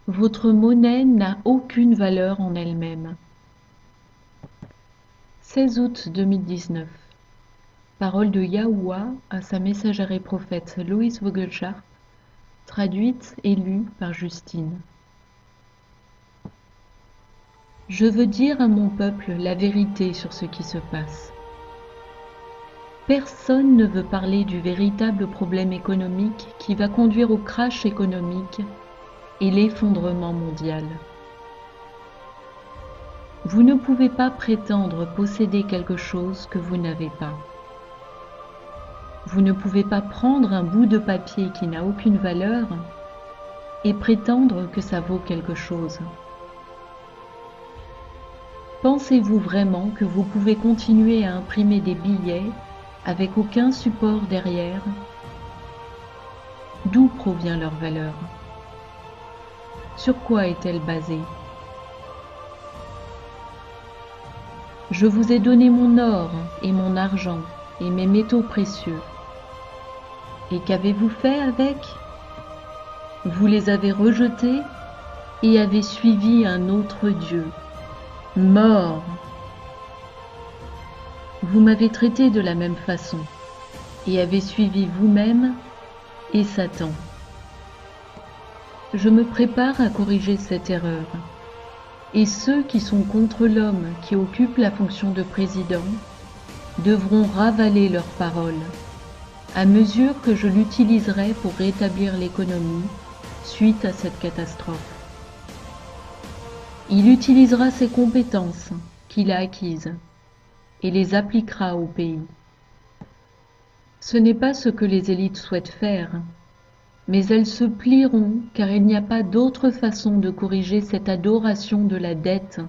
Votre monnaie n'a aucune valeur en elle-même. 16 août 2019. Parole de Yahuwah à sa messagère et prophète Louise Vogelchardt, traduite et lue par Justine. Je veux dire à mon peuple la vérité sur ce qui se passe. Personne ne veut parler du véritable problème économique qui va conduire au crash économique et l'effondrement mondial. Vous ne pouvez pas prétendre posséder quelque chose que vous n'avez pas. Vous ne pouvez pas prendre un bout de papier qui n'a aucune valeur et prétendre que ça vaut quelque chose. Pensez-vous vraiment que vous pouvez continuer à imprimer des billets avec aucun support derrière? D'où provient leur valeur? Sur quoi est-elle basée? Je vous ai donné mon or et mon argent et mes métaux précieux. Et qu'avez-vous fait avec? Vous les avez rejetés et avez suivi un autre Dieu, mort. Vous m'avez traité de la même façon et avez suivi vous-même et Satan. Je me prépare à corriger cette erreur. Et ceux qui sont contre l'homme qui occupe la fonction de président devront ravaler leurs paroles, à mesure que je l'utiliserai pour rétablir l'économie suite à cette catastrophe. Il utilisera ses compétences qu'il a acquises et les appliquera au pays. Ce n'est pas ce que les élites souhaitent faire, mais elles se plieront car il n'y a pas d'autre façon de corriger cette adoration de la dette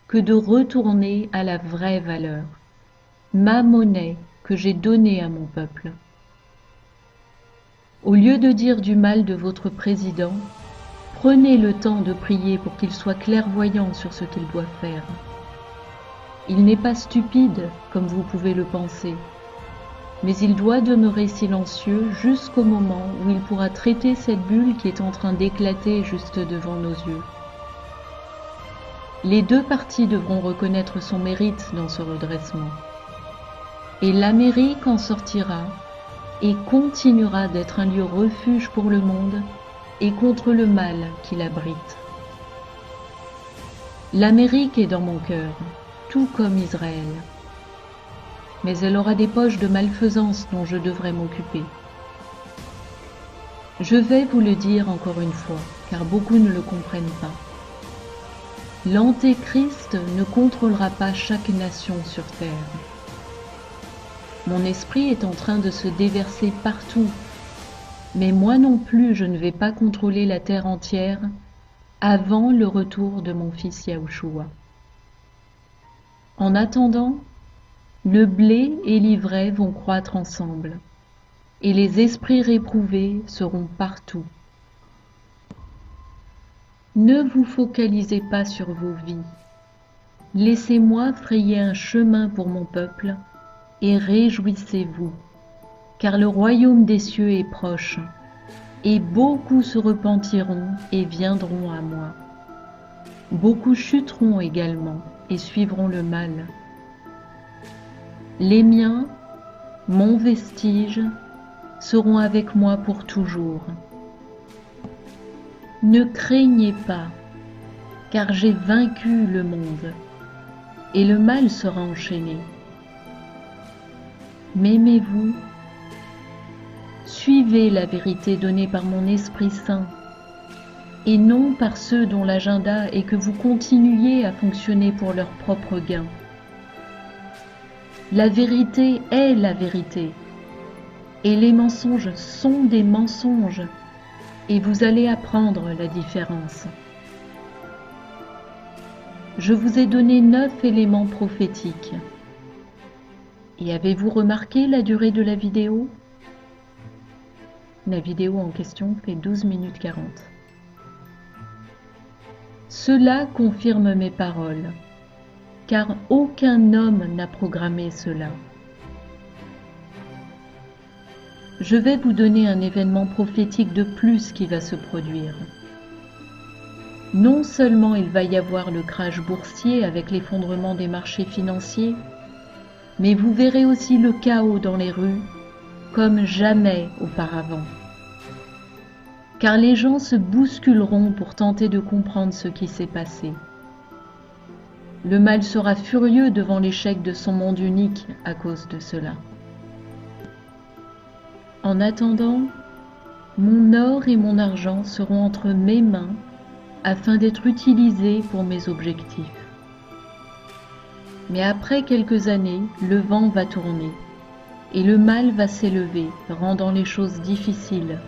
que de retourner à la vraie valeur, ma monnaie que j'ai donnée à mon peuple. Au lieu de dire du mal de votre président, prenez le temps de prier pour qu'il soit clairvoyant sur ce qu'il doit faire. Il n'est pas stupide comme vous pouvez le penser, mais il doit demeurer silencieux jusqu'au moment où il pourra traiter cette bulle qui est en train d'éclater juste devant nos yeux. Les deux parties devront reconnaître son mérite dans ce redressement. Et l'Amérique en sortira et continuera d'être un lieu refuge pour le monde et contre le mal qui l'abrite. L'Amérique est dans mon cœur, tout comme Israël. Mais elle aura des poches de malfaisance dont je devrais m'occuper. Je vais vous le dire encore une fois, car beaucoup ne le comprennent pas. L'Antéchrist ne contrôlera pas chaque nation sur terre. Mon esprit est en train de se déverser partout, mais moi non plus je ne vais pas contrôler la terre entière avant le retour de mon fils Yahushua. En attendant, le blé et l'ivraie vont croître ensemble, et les esprits réprouvés seront partout. Ne vous focalisez pas sur vos vies. Laissez-moi frayer un chemin pour mon peuple, et réjouissez-vous, car le royaume des cieux est proche, et beaucoup se repentiront et viendront à moi. Beaucoup chuteront également et suivront le mal. Les miens, mon vestige, seront avec moi pour toujours. Ne craignez pas, car j'ai vaincu le monde, et le mal sera enchaîné. M'aimez-vous? Suivez la vérité donnée par mon Esprit Saint, et non par ceux dont l'agenda est que vous continuiez à fonctionner pour leur propre gain. La vérité est la vérité, et les mensonges sont des mensonges, et vous allez apprendre la différence. Je vous ai donné 9 éléments prophétiques. Et avez-vous remarqué la durée de la vidéo? La vidéo en question fait 12 minutes 40. Cela confirme mes paroles, car aucun homme n'a programmé cela. Je vais vous donner un événement prophétique de plus qui va se produire. non seulement il va y avoir le crash boursier avec l'effondrement des marchés financiers, mais vous verrez aussi le chaos dans les rues comme jamais auparavant. Car les gens se bousculeront pour tenter de comprendre ce qui s'est passé. Le mal sera furieux devant l'échec de son monde unique à cause de cela. En attendant, mon or et mon argent seront entre mes mains afin d'être utilisés pour mes objectifs. Mais après quelques années, le vent va tourner et le mal va s'élever, rendant les choses difficiles.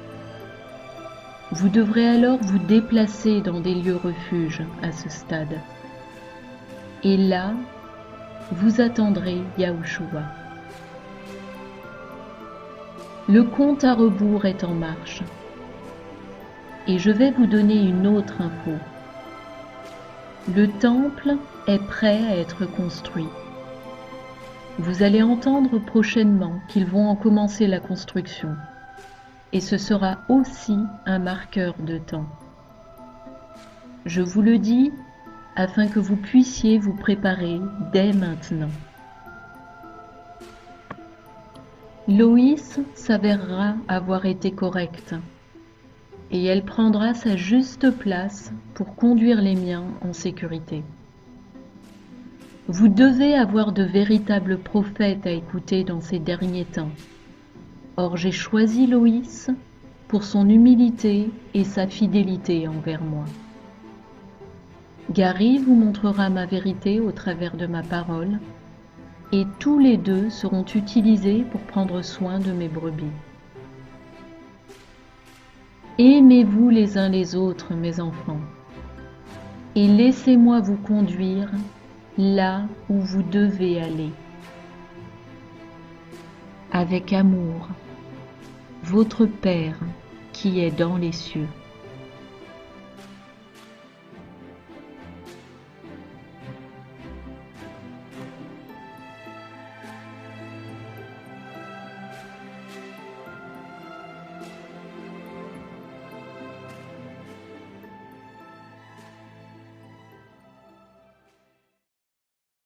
Vous devrez alors vous déplacer dans des lieux refuges à ce stade. Et là, vous attendrez Yahushua. Le compte à rebours est en marche. Et je vais vous donner une autre info. Le temple est prêt à être construit. Vous allez entendre prochainement qu'ils vont en commencer la construction. Et ce sera aussi un marqueur de temps. Je vous le dis afin que vous puissiez vous préparer dès maintenant. Loïs s'avérera avoir été correcte et elle prendra sa juste place pour conduire les miens en sécurité. Vous devez avoir de véritables prophètes à écouter dans ces derniers temps. Or j'ai choisi Loïs pour son humilité et sa fidélité envers moi. Gary vous montrera ma vérité au travers de ma parole, et tous les deux seront utilisés pour prendre soin de mes brebis. Aimez-vous les uns les autres, mes enfants, et laissez-moi vous conduire là où vous devez aller. Avec amour, votre Père qui est dans les cieux.